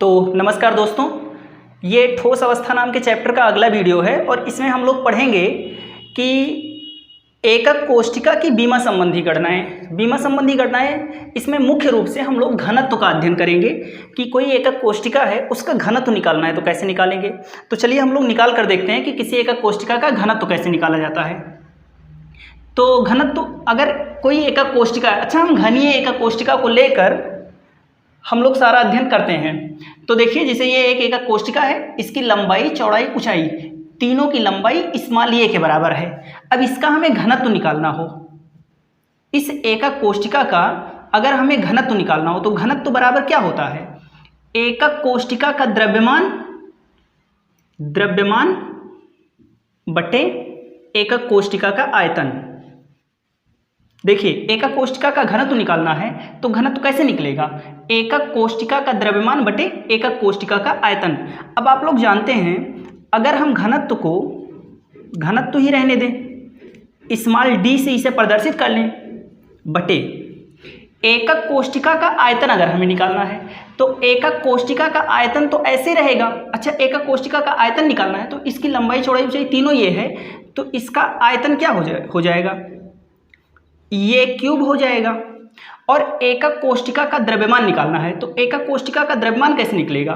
तो नमस्कार दोस्तों, ये ठोस अवस्था नाम के चैप्टर का अगला वीडियो है और इसमें हम लोग पढ़ेंगे कि एकक कोष्ठिका की बीमा संबंधी गणनाएं। इसमें मुख्य रूप से हम लोग घनत्व का अध्ययन करेंगे कि कोई एकक कोष्ठिका है उसका घनत्व निकालना है तो कैसे निकालेंगे। तो चलिए हम लोग निकाल कर देखते हैं कि किसी एकक कोष्ठिका का घनत्व कैसे निकाला जाता है। तो घनत्व, अगर कोई एकक कोष्ठिका है, अच्छा हम घनीय एकक कोष्ठिका को लेकर हम लोग सारा अध्ययन करते हैं। तो देखिए, जैसे ये एक एकक कोष्ठिका है, इसकी लंबाई, चौड़ाई, ऊंचाई, तीनों की लंबाई स्मॉल ए के बराबर है। अब इसका हमें घनत्व निकालना हो, इस एकक कोष्ठिका का अगर हमें घनत्व निकालना हो तो घनत्व बराबर क्या होता है? एकक कोष्ठिका का द्रव्यमान बटे एकक कोष्ठिका का आयतन। देखिए, एकक कोष्ठिका का घनत्व निकालना है तो घनत्व कैसे निकलेगा? एकक कोष्ठिका का द्रव्यमान बटे एकक कोष्ठिका का आयतन। अब आप लोग जानते हैं, अगर हम घनत्व ही रहने दें, स्मॉल डी से इसे प्रदर्शित कर लें, बटे एकक कोष्ठिका का आयतन अगर हमें निकालना है तो एकक कोष्ठिका का आयतन तो ऐसे रहेगा। अच्छा, एकक कोष्ठिका का आयतन निकालना है तो इसकी लंबाई, चौड़ाई, ऊंचाई तीनों ये है, तो इसका आयतन क्या हो जाएगा? ये क्यूब हो जाएगा। और एकक कोष्ठिका का द्रव्यमान निकालना है तो एकक कोष्ठिका का द्रव्यमान कैसे निकलेगा?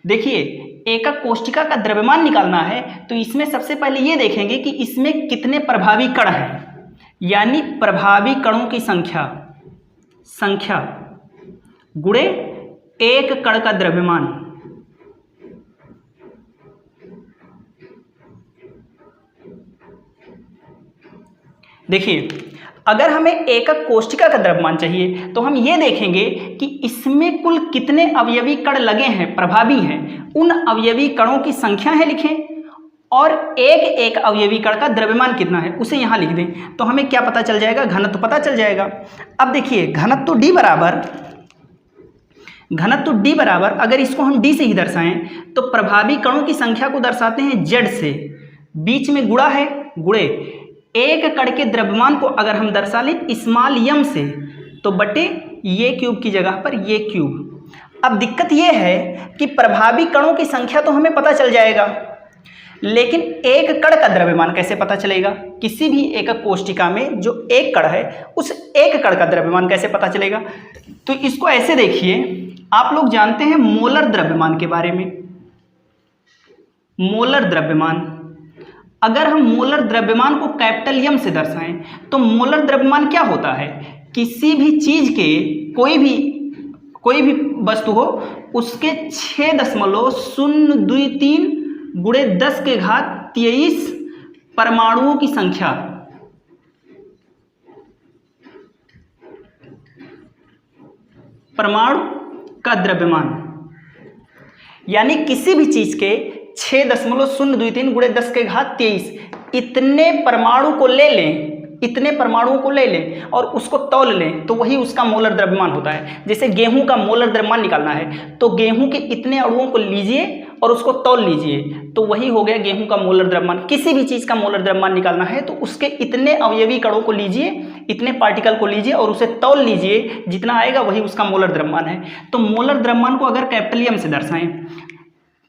देखिए, एकक कोष्ठिका का द्रव्यमान निकालना है तो इसमें सबसे पहले ये देखेंगे कि इसमें कितने प्रभावी कण हैं, यानी प्रभावी कणों की संख्या गुणे एक कण का द्रव्यमान। देखिए, अगर हमें एकक कोष्ठिका का द्रव्यमान चाहिए तो हम ये देखेंगे कि इसमें कुल कितने अवयवी कण लगे हैं, प्रभावी हैं, उन अवयवी कणों की संख्या है लिखें, और एक एक अवयवी कण का द्रव्यमान कितना है उसे यहाँ लिख दें, तो हमें क्या पता चल जाएगा? घनत्व पता चल जाएगा। अब देखिए, घनत्व D बराबर अगर इसको हम D से ही दर्शाएं तो प्रभावी कणों की संख्या को दर्शाते हैं Z से, बीच में गुणा है, गुणे एक कण के द्रव्यमान को अगर हम दर्शा लें स्मॉल m से तो बटे ये क्यूब की जगह पर ये क्यूब। अब दिक्कत ये है कि प्रभावी कणों की संख्या तो हमें पता चल जाएगा, लेकिन एक कण का द्रव्यमान कैसे पता चलेगा? किसी भी एकक कोष्ठिका में जो एक कण है उस एक कण का द्रव्यमान कैसे पता चलेगा? तो इसको ऐसे देखिए, आप लोग जानते हैं मोलर द्रव्यमान के बारे में। मोलर द्रव्यमान, अगर हम मोलर द्रव्यमान को कैपिटल M से दर्शाएं तो मोलर द्रव्यमान क्या होता है? किसी भी चीज के, कोई भी वस्तु हो, उसके 6.023 गुणे 10 के घात 23 परमाणुओं की संख्या। परमाणु का द्रव्यमान, यानी किसी भी चीज के 6.023 गुणे 10 के घात 23 इतने परमाणुओं को ले लें और उसको तौल लें तो वही उसका मोलर द्रव्यमान होता है। जैसे गेहूं का मोलर द्रव्यमान निकालना है तो गेहूं के इतने अणुओं को लीजिए और उसको तौल लीजिए तो वही हो गया गेहूं का मोलर द्रव्यमान। किसी भी चीज का मोलर द्रव्यमान निकालना है तो उसके इतने अवयवी कणों को लीजिए, इतने पार्टिकल को लीजिए और उसे तौल लीजिए, जितना आएगा वही उसका मोलर द्रव्यमान है। तो मोलर द्रव्यमान को अगर कैपिटल M से दर्शाएं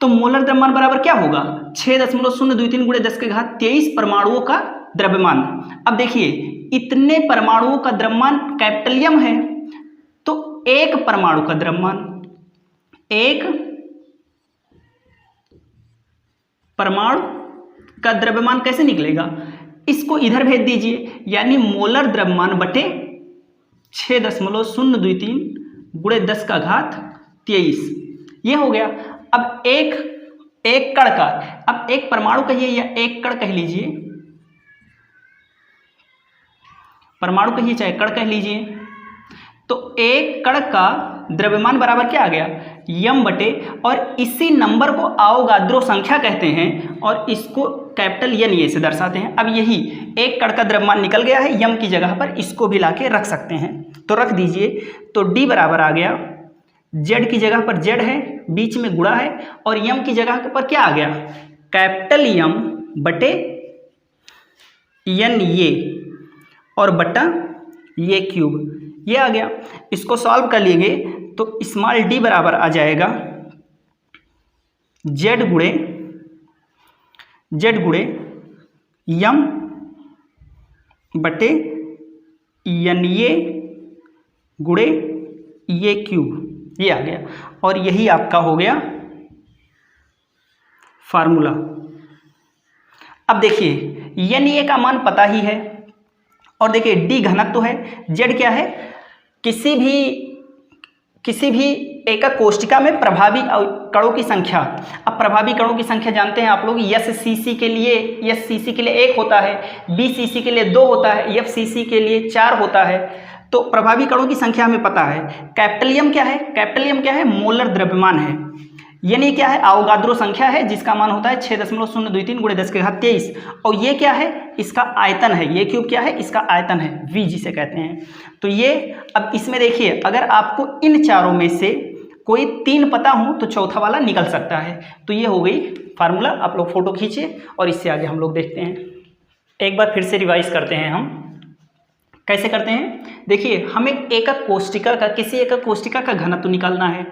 तो मोलर द्रव्यमान बराबर क्या होगा? 6.023 गुणे 10 के घात 23 परमाणुओं का द्रव्यमान। अब देखिए, इतने परमाणुओं का द्रव्यमान कैपिटल M है तो एक परमाणु का द्रव्यमान, एक परमाणु का द्रव्यमान कैसे निकलेगा? इसको इधर भेज दीजिए, यानी मोलर द्रव्यमान बटे 6.023 गुणे 10 का घात 23, ये हो गया। अब एक कण का, अब एक परमाणु कहिए या एक कण कह लीजिए, परमाणु कहिए चाहे कण कह लीजिए, तो एक कण का द्रव्यमान बराबर क्या आ गया? M बटे, और इसी नंबर को अवोगाद्रो संख्या कहते हैं और इसको कैपिटल N से दर्शाते हैं। अब यही एक कण का द्रव्यमान निकल गया है, M की जगह पर इसको भी लाके रख सकते हैं, तो रख दीजिए। तो D बराबर आ गया, Z की जगह पर Z है, बीच में गुणा है, और M की जगह पर क्या आ गया? कैपिटल M बटे N और बटा ये क्यूब, ये आ गया। इसको सॉल्व कर लेंगे तो स्मॉल d बराबर आ जाएगा जेड गुणे यम बटे एन ए गुणे ये क्यूब, ये आ गया और यही आपका हो गया फार्मूला। अब देखिए एन ए का मान पता ही है और देखिए डी घनत्व है, जेड क्या है, किसी भी एकक कोष्टिका में प्रभावी कणों की संख्या। अब प्रभावी कणों की संख्या जानते हैं आप लोग, एस सी सी के लिए 1 होता है, बी सी सी के लिए 2 होता है, एफ सी सी के लिए 4 होता है। तो प्रभावी कणों की संख्या हमें पता है। कैपिटल एम क्या है, मोलर द्रव्यमान है, यानी क्या है, अवोगाद्रो संख्या है जिसका मान होता है 6.023 × 10⁻23 और ये क्या है, इसका आयतन है, ये क्यूब क्या है, इसका आयतन है, वी जिसे कहते हैं। तो ये अब इसमें देखिए अगर आपको इन चारों में से कोई 3 पता हो तो चौथा वाला निकल सकता है। तो ये हो गई फार्मूला। आप लोग फोटो खींचिए और इससे आगे हम लोग देखते हैं। एक बार फिर से रिवाइज करते हैं हम, कैसे करते हैं। देखिए हमें किसी एकक कोष्टिका का घनत्व निकालना है।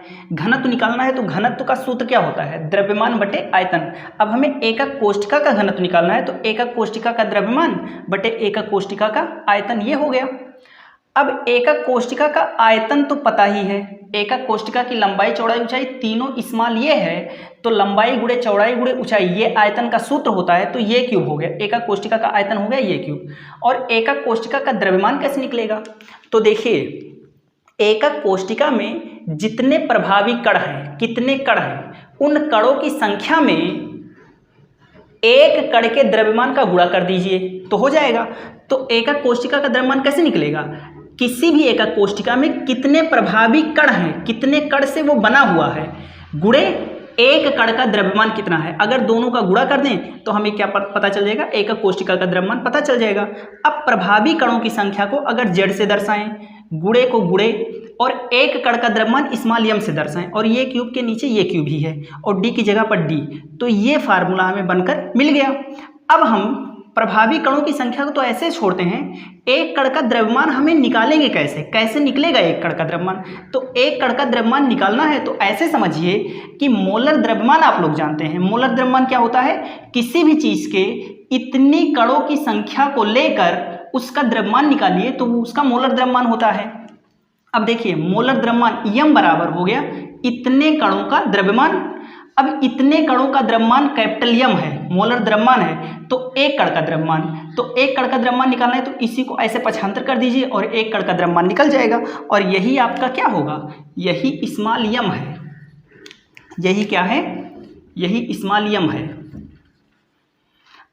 तो घनत्व का सूत्र क्या होता है, द्रव्यमान बटे आयतन। अब हमें एकक कोष्टिका का घनत्व निकालना है तो एकक कोष्टिका का द्रव्यमान बटे एकक कोष्टिका का आयतन, ये हो गया। अब एकक कोष्टिका का आयतन तो पता ही है, एकक कोष्टिका की लंबाई चौड़ाई ऊंचाई तीनों स्मॉल ये है, तो लंबाई गुणे चौड़ाई गुणे ऊंचाई ये आयतन का सूत्र होता है, तो ये क्यूब हो गया, एकक कोष्टिका का आयतन हो गया ये क्यूब। और एकक कोष्टिका का द्रव्यमान कैसे निकलेगा, तो देखिए एकक कोष्टिका में जितने प्रभावी कण हैं, कितने कण हैं, उन कणों की संख्या में एक कण के द्रव्यमान का गुणा कर दीजिए तो हो जाएगा। तो एकक कोष्टिका का द्रव्यमान कैसे निकलेगा, किसी भी एकक कोष्टिका में कितने प्रभावी कण हैं, कितने कण से वो बना हुआ है, गुणे एक कण का द्रव्यमान कितना है। अगर दोनों का गुणा कर दें तो हमें क्या पता चल जाएगा, एकक कोष्टिका का द्रव्यमान पता चल जाएगा। अब प्रभावी कणों की संख्या को अगर जेड से दर्शाएं, गुणे को गुणे और एक कण का द्रव्यमान स्मॉल एम से दर्शाएं, और ये क्यूब के नीचे ये क्यूब ही है और डी की जगह पर डी, तो ये फार्मूला हमें बनकर मिल गया। अब हम प्रभावी कणों की संख्या को तो ऐसे छोड़ते हैं, एक कण का द्रव्यमान हमें निकालेंगे कैसे निकलेगा एक कण का द्रव्यमान। तो एक कण का द्रव्यमान निकालना है तो ऐसे समझिए कि मोलर द्रव्यमान आप लोग जानते हैं। मोलर द्रव्यमान क्या होता है, किसी भी चीज के इतनी कणों की संख्या को लेकर उसका द्रव्यमान निकालिए तो उसका मोलर द्रव्यमान होता है। अब देखिए मोलर द्रव्यमान यम बराबर हो गया इतने कणों का द्रव्यमान। अब इतने कणों का द्रव्यमान कैपिटल यम है, मोलर द्रव्यमान है, तो एक कण का द्रव्यमान, तो एक कण का द्रव्यमान निकालना है तो इसी को ऐसे पक्षांतर कर दीजिए और एक कण का द्रव्यमान निकल जाएगा। और यही आपका क्या होगा, यही स्मॉल यम है, यही क्या है, यही स्मॉल यम है।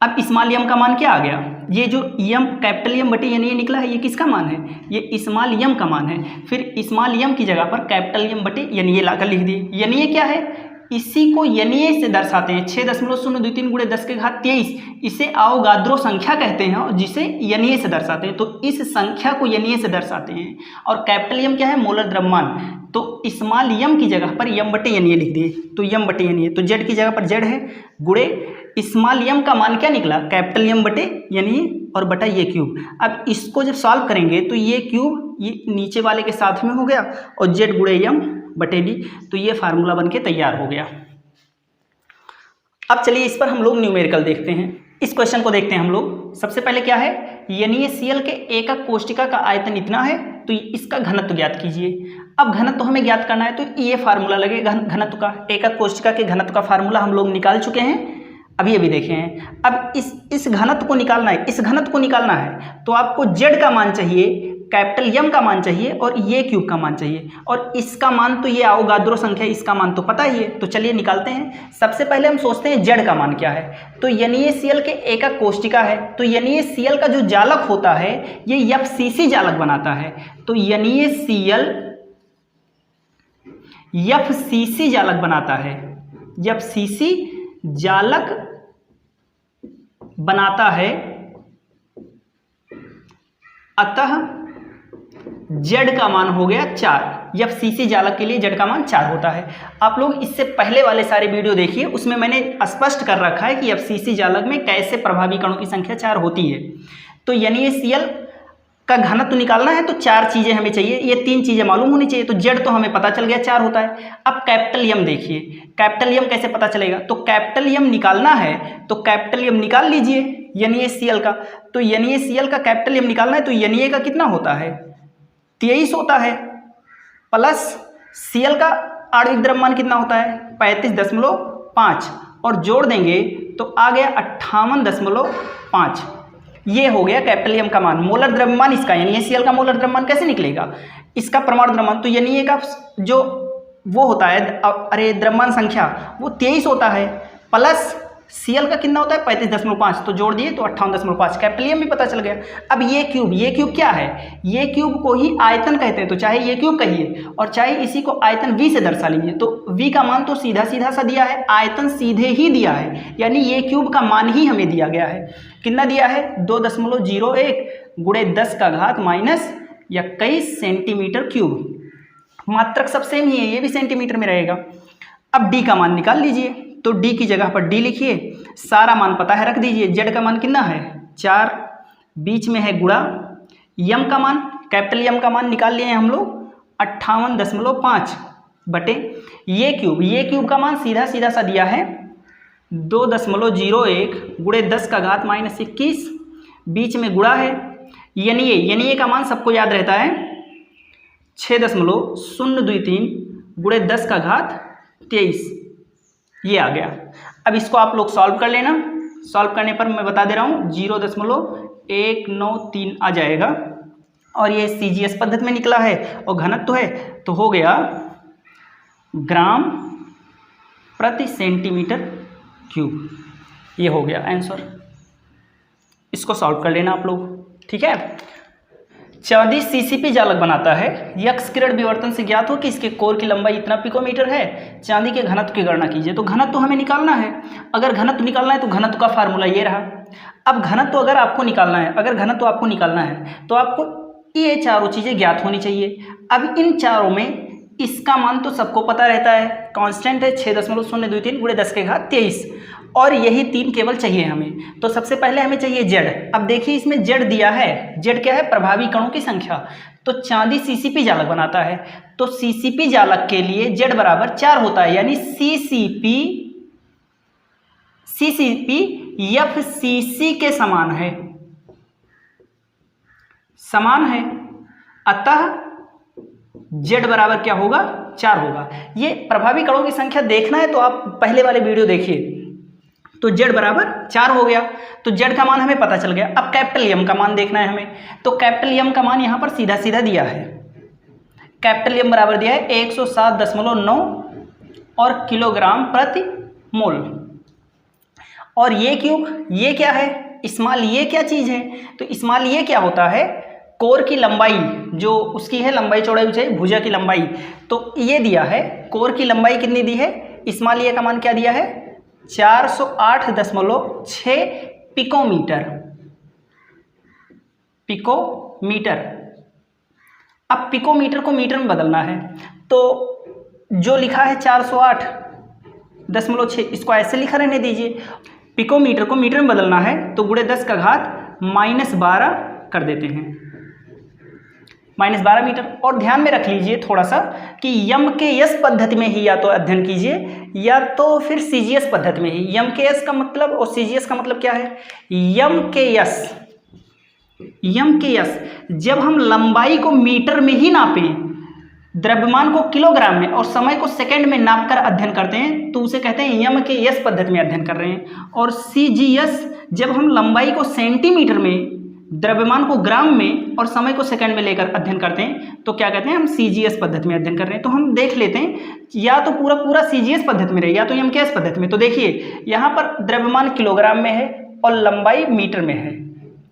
अब स्मॉल यम का मान क्या आ गया, ये जो यम कैपिटल यम बटे यानी ये निकला है, ये किसका मान है, ये स्मॉल यम का मान है। फिर स्मॉल यम की जगह पर कैपिटल यम बटे यानी ये लाकर लिख दिए। यानी ये क्या है, इसी को यनीय से दर्शाते हैं, 6.023 × 10⁻23, इसे अवोगाद्रो संख्या कहते हैं और जिसे यनीय से दर्शाते हैं। तो इस संख्या को यनीय से दर्शाते हैं। और कैपिटल यम क्या है, मोलर द्रव्यमान, तो स्मॉल यम की जगह पर यम बटे यनीय लिख दिए, तो यम बटे यनीय, तो जेड की जगह पर जेड है, गुणे स्मॉल यम का मान क्या निकला, कैपिटल यम बटे यनीय और बटा ये क्यूब। अब इसको जब सॉल्व करेंगे तो ये क्यूब ये नीचे वाले के साथ में हो गया और जेड गुणे यम बटे डी, तो ये फार्मूला बनके तैयार हो गया। अब चलिए इस पर हम लोग न्यूमेरिकल देखते हैं। इस क्वेश्चन को देखते हैं हम लोग। सबसे पहले क्या है, यानी सीएल के एकक कोष्टिका का आयतन इतना है तो इसका घनत्व ज्ञात कीजिए। अब घनत्व हमें ज्ञात करना है तो ये फार्मूला लगेगा घनत्व का, एकक कोष्टिका के घनत्व का फार्मूला हम लोग निकाल चुके हैं, अभी देखे हैं। अब इस घनत्व को निकालना है, इस घनत्व को निकालना है तो आपको जेड का मान चाहिए, कैपिटल यम का मान चाहिए और ये क्यूब का मान चाहिए, और इसका मान तो ये अवोगाद्रो संख्या, इसका मान तो पता ही है। तो चलिए निकालते हैं। सबसे पहले हम सोचते हैं जेड का मान क्या है, तो NaCl के एकक कोष्टिका है, तो NaCl का जो जालक होता है ये FCC जालक बनाता है, तो NaCl FCC जालक बनाता है, FCC जालक बनाता है, अतः जेड का मान हो गया 4। FCC जालक के लिए जेड का मान 4 होता है। आप लोग इससे पहले वाले सारे वीडियो देखिए, उसमें मैंने स्पष्ट कर रखा है कि FCC जालक में कैसे प्रभावी कणों की संख्या 4 होती है। तो NaCl का घनत्व निकालना है तो 4 चीज़ें हमें चाहिए, ये 3 चीज़ें मालूम होनी चाहिए। तो जेड तो हमें पता चल गया 4 होता है। अब कैपिटल यम देखिए, कैपिटल यम कैसे पता चलेगा? तो कैपिटल यम निकालना है तो कैपिटल यम निकाल लीजिए NaCl का। तो NaCl का कैपिटल यम निकालना है तो Na का कितना होता है? 23 होता है, प्लस Cl का आणविक द्रव्यमान कितना होता है? 35.5, और जोड़ देंगे तो आ गया 58.5। ये हो गया कैपिटल एम का मान। मोलर द्रव्यमान इसका NaCl का मोलर द्रव्यमान कैसे निकलेगा? इसका परमाणु द्रव्यमान, तो Na का जो वो होता है, अरे द्रव्यमान संख्या, वो 23 होता है, प्लस Cl का कितना होता है? 35.5, तो जोड़ दिए तो 58.5। कैपिटल एम भी पता चल गया। अब ये क्यूब क्या है? ये क्यूब को ही आयतन कहते हैं, तो चाहे ये क्यूब कहिए और चाहे इसी को आयतन V से दर्शा लीजिए। तो V का मान तो सीधा सीधा सा दिया है, आयतन सीधे ही दिया है, यानी ये क्यूब का मान ही हमें दिया गया है। कितना दिया है? 2.01 गुणे 10 का घात माइनस 21 सेंटीमीटर क्यूब। मात्रक सब सेम ही है, ये भी सेंटीमीटर में रहेगा। अब D का मान निकाल लीजिए, तो D की जगह पर D लिखिए, सारा मान पता है रख दीजिए। Z का मान कितना है? 4, बीच में है गुणा, यम का मान, कैपिटल यम का मान निकाल लिए हैं हम लोग 58.5 बटे ये क्यूब का मान सीधा सीधा सा दिया है 2.01 गुणे 10 का घात माइनस 21, बीच में गुणा है। Na का मान सबको याद रहता है 6.023 गुणे 10 का घात 23, ये आ गया। अब इसको आप लोग सॉल्व कर लेना। सॉल्व करने पर मैं बता दे रहा हूँ 0.193 आ जाएगा, और ये CGS पद्धति में निकला है और घनत्व है तो हो गया ग्राम प्रति सेंटीमीटर क्यूब। ये हो गया आंसर। इसको सॉल्व कर लेना आप लोग, ठीक है। चांदी CCP जालक बनाता है। यक्स किरण विवर्तन से ज्ञात हो कि इसके कोर की लंबाई इतना पिकोमीटर है। चांदी के घनत्व की गणना कीजिए। तो घनत्व हमें निकालना है। अगर घनत्व निकालना है तो घनत्व का फार्मूला ये रहा। अब घनत्व अगर आपको निकालना है, तो आपको ये चारों चीज़ें ज्ञात होनी चाहिए। अब इन चारों में इसका मान तो सबको पता रहता है, कांस्टेंट है 6.023 गुणे 10 के घात 23, और यही 3 केवल चाहिए हमें। तो सबसे पहले हमें चाहिए जेड। अब देखिए इसमें जेड दिया है, जेड क्या है? प्रभावी कणों की संख्या। तो चांदी CCP जालक बनाता है, तो CCP जालक के लिए जेड बराबर 4 होता है, यानी CCP FCC के समान है, अतः जेड बराबर क्या होगा? 4 होगा। ये प्रभावी कणों की संख्या देखना है तो आप पहले वाले वीडियो देखिए, तो जेड बराबर 4 हो गया। तो जेड का मान हमें पता चल गया। अब कैपिटल एम का मान देखना है हमें, तो कैपिटल एम का मान यहाँ पर सीधा सीधा दिया है। कैपिटल एम बराबर दिया है 107.9 और किलोग्राम प्रति मोल। और ये क्यूब, ये क्या है? स्मॉल ये क्या चीज़ है? तो स्मॉल ये क्या होता है? कोर की लंबाई, जो उसकी है लंबाई चौड़ाई ऊंचाई भुजा की लंबाई। तो ये दिया है, कोर की लंबाई कितनी दी है? स्मॉल ये का मान क्या दिया है? 408.6 पिकोमीटर। अब पिकोमीटर को मीटर में बदलना है, तो जो लिखा है 408.6 इसको ऐसे लिखा रहने दीजिए। पिकोमीटर को मीटर में बदलना है तो गुणे 10 का घात -12 कर देते हैं, -12 मीटर। और ध्यान में रख लीजिए थोड़ा सा कि यम के यस पद्धति में ही या तो अध्ययन कीजिए या तो फिर CGS पद्धति में ही। यम के यस का मतलब और CGS का मतलब क्या है? यम के यस जब हम लंबाई को मीटर में ही नापें, द्रव्यमान को किलोग्राम में और समय को सेकंड में नापकर अध्ययन करते हैं तो उसे कहते हैं यम के यस पद्धति में अध्ययन कर रहे हैं। और CGS जब हम लंबाई को सेंटीमीटर में, द्रव्यमान को ग्राम में और समय को सेकंड में लेकर अध्ययन करते हैं तो क्या कहते हैं? हम CGS पद्धति में अध्ययन कर रहे हैं। तो हम देख लेते हैं, या तो पूरा CGS पद्धति में रहे या तो MKS पद्धति में। तो देखिए यहाँ पर द्रव्यमान किलोग्राम में है और लंबाई मीटर में है,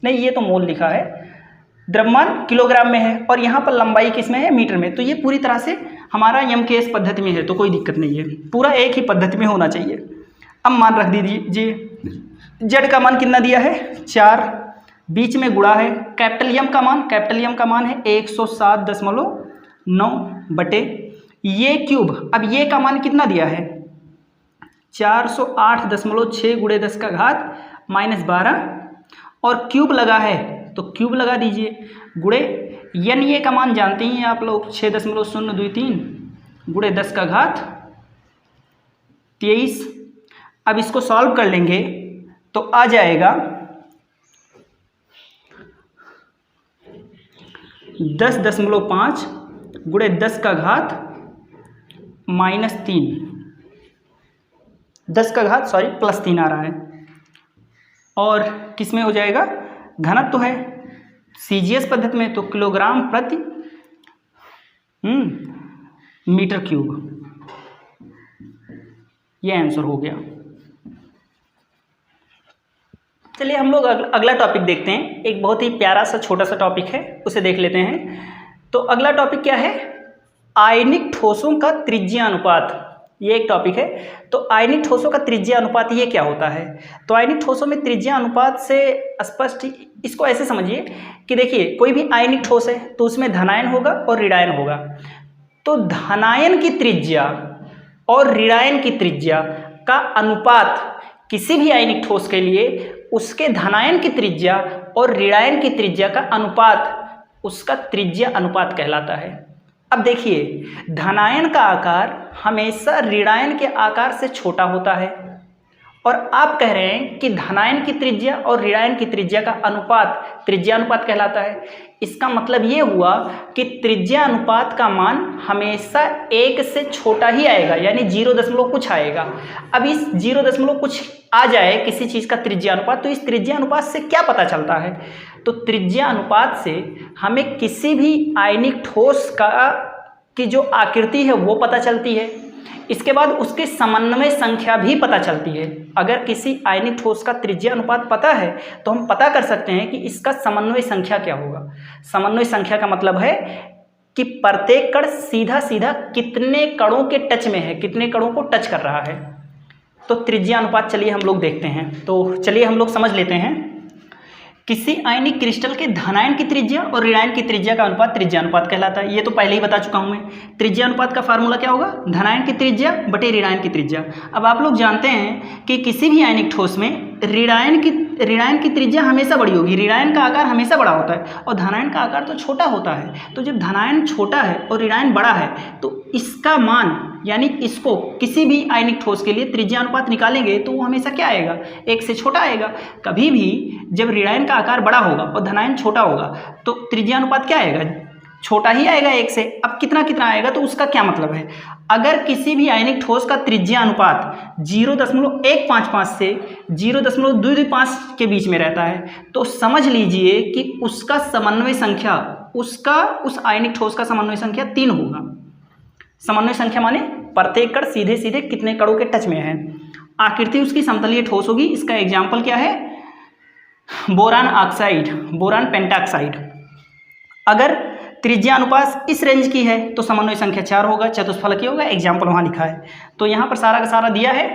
नहीं ये तो मोल लिखा है, द्रव्यमान किलोग्राम में है और यहाँ पर लंबाई किस में है? मीटर में। तो ये पूरी तरह से हमारा MKS पद्धति में है, तो कोई दिक्कत नहीं है, पूरा एक ही पद्धति में होना चाहिए। अब मान रख दीजिए, जेड का मान कितना दिया है? 4, बीच में गुणा है। कैपिटल एम का मान है 107.9 बटे ये क्यूब। अब ये का मान कितना दिया है? 408.6 गुणे 10 का घात -12, और क्यूब लगा है तो क्यूब लगा दीजिए, गुणे एन ए का मान जानते ही हैं आप लोग 6.023 गुणे 10 का घात 23। अब इसको सॉल्व कर लेंगे तो आ जाएगा 10.5 गुणे 10 का घात -3, 10 का घात +3 आ रहा है। और किस में हो जाएगा, घनत्व तो है CGS पद्धति में तो किलोग्राम प्रति मीटर क्यूब। ये आंसर हो गया। चलिए हम लोग अगला टॉपिक देखते हैं। एक बहुत ही प्यारा सा छोटा सा टॉपिक है, उसे देख लेते हैं। तो अगला टॉपिक क्या है, आयनिक ठोसों का त्रिज्या अनुपात। ये एक टॉपिक है। तो आयनिक ठोसों का त्रिज्या अनुपात ये क्या होता है। तो आयनिक ठोसों में त्रिज्या अनुपात से स्पष्ट, इसको ऐसे समझिए कि देखिए कोई भी आयनिक ठोस है तो उसमें धनायन होगा और ऋणायन होगा। तो धनायन की त्रिज्या और ऋणायन की त्रिज्या का अनुपात किसी भी आयनिक ठोस के लिए उसके धनायन की त्रिज्या और ऋणायन की त्रिज्या का अनुपात उसका त्रिज्या अनुपात कहलाता है। अब देखिए धनायन का आकार हमेशा ऋणायन के आकार से छोटा होता है और आप कह रहे हैं कि धनायन की त्रिज्या और ऋणायन की त्रिज्या का अनुपात त्रिज्या अनुपात कहलाता है। इसका मतलब ये हुआ कि त्रिज्या अनुपात का मान हमेशा 1 से छोटा ही आएगा, यानी 0 कुछ आएगा। अब इस 0 कुछ आ जाए किसी चीज़ का त्रिज्या अनुपात, तो इस त्रिज्या अनुपात से क्या पता चलता है। तो त्रिज्या अनुपात से हमें किसी भी आयनिक ठोस की जो आकृति है वो पता चलती है। इसके बाद उसके समन्वय संख्या भी पता चलती है। अगर किसी आयनिक ठोस का त्रिज्या अनुपात पता है तो हम पता कर सकते हैं कि इसका समन्वय संख्या क्या होगा। समन्वय संख्या का मतलब है कि प्रत्येक कण सीधा सीधा कितने कणों के टच में है, कितने कणों को टच कर रहा है। तो त्रिज्या अनुपात चलिए हम लोग देखते हैं। तो चलिए हम लोग समझ लेते हैं। किसी आयनिक क्रिस्टल के धनायन की त्रिज्या और ऋणायन की त्रिज्या का अनुपात त्रिज्या अनुपात कहलाता है। ये तो पहले ही बता चुका हूं मैं। त्रिज्या अनुपात का फार्मूला क्या होगा, धनायन की त्रिज्या बटे ऋणायन की त्रिज्या। अब आप लोग जानते हैं कि किसी भी आयनिक ठोस में ऋणायन की त्रिज्या हमेशा बड़ी होगी। ऋणायन का आकार हमेशा बड़ा होता है और धनायन का आकार तो छोटा होता है। तो जब धनायन छोटा है और ऋणायन बड़ा है तो इसका मान, यानी इसको किसी भी आयनिक ठोस के लिए त्रिज्या अनुपात निकालेंगे तो वो हमेशा क्या आएगा, 1 से छोटा आएगा। कभी भी जब ऋणायन का आकार बड़ा होगा और धनायन छोटा होगा तो त्रिज्या अनुपात क्या आएगा, छोटा ही आएगा 1 से। अब कितना कितना आएगा, तो उसका क्या मतलब है। अगर किसी भी आयनिक ठोस का त्रिज्या अनुपात 0.155 से 0.225 के बीच में रहता है तो समझ लीजिए कि उसका समन्वय संख्या, उस आयनिक ठोस का समन्वय संख्या 3 होगा। समन्वय संख्या माने प्रत्येक कण सीधे सीधे कितने कणों के टच में है। आकृति उसकी समतलीय ठोस होगी। इसका एग्जाम्पल क्या है, बोरान ऑक्साइड, बोरान पेंटाक्साइड। अगर त्रिज्या अनुपात इस रेंज की है तो समन्वय संख्या 4 होगा, चतुष्फलकीय होगा। एग्जाम्पल वहाँ लिखा है। तो यहाँ पर सारा का सारा दिया है।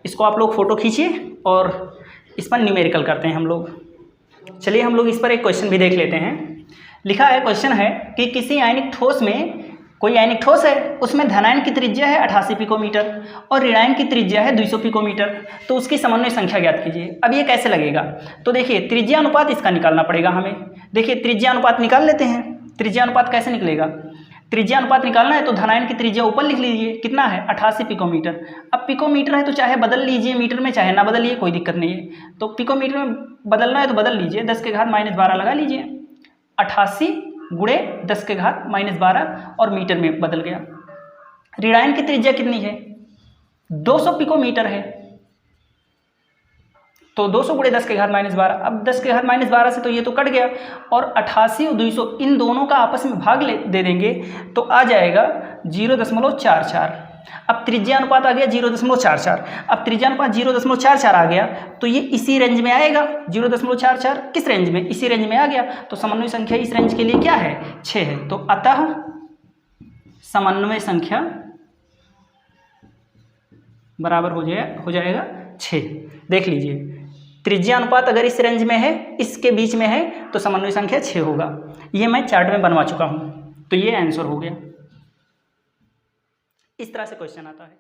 इसको आप लोग फोटो खींचिए और इस पर न्यूमेरिकल करते हैं हम लोग। चलिए हम लोग इस पर एक क्वेश्चन भी देख लेते हैं। लिखा है, क्वेश्चन है कि किसी आयनिक ठोस में, कोई आयनिक ठोस है उसमें धनायन की त्रिज्या है 88 पिकोमीटर और ऋणायन की त्रिज्या है 200 पिकोमीटर। तो उसकी समन्वय संख्या ज्ञात कीजिए। अब ये कैसे लगेगा, तो देखिए त्रिज्या अनुपात इसका निकालना पड़ेगा हमें। देखिए त्रिज्या अनुपात निकाल लेते हैं। त्रिज्या अनुपात कैसे निकलेगा, त्रिज्या अनुपात निकालना है तो धनायन की त्रिज्या ऊपर लिख लीजिए, कितना है 88 पिकोमीटर। अब पिकोमीटर है तो चाहे बदल लीजिए मीटर में, चाहे ना बदलिए, कोई दिक्कत नहीं है। तो पिकोमीटर में बदलना है तो बदल लीजिए, 10 के घात -12 लगा लीजिए। 88 गुणे 10 के घात -12 और मीटर में बदल गया। ऋणायन की त्रिज्या कितनी है, 200 पिकोमीटर है। तो 200 गुणे 10 के घात -12। अब 10 के घात -12 से तो ये तो कट गया और 88 और 200 इन दोनों का आपस में भाग दे देंगे तो आ जाएगा 0.44। अब त्रिज्या अनुपात आ गया 0.44। अब त्रिज्या अनुपात 0.44 आ गया तो ये इसी रेंज में आएगा। 0.44 किस रेंज में, इसी रेंज में आ गया। तो समन्वय संख्या इस रेंज के लिए क्या है, 6 है। तो अतः समन्वय संख्या बराबर हो जाएगा 6। देख लीजिए त्रिज्या अनुपात अगर इस रेंज में है, इसके बीच में है, तो समन्वय संख्या 6 होगा। ये मैं चार्ट में बनवा चुका हूँ। तो ये आंसर हो गया। इस तरह से क्वेश्चन आता है।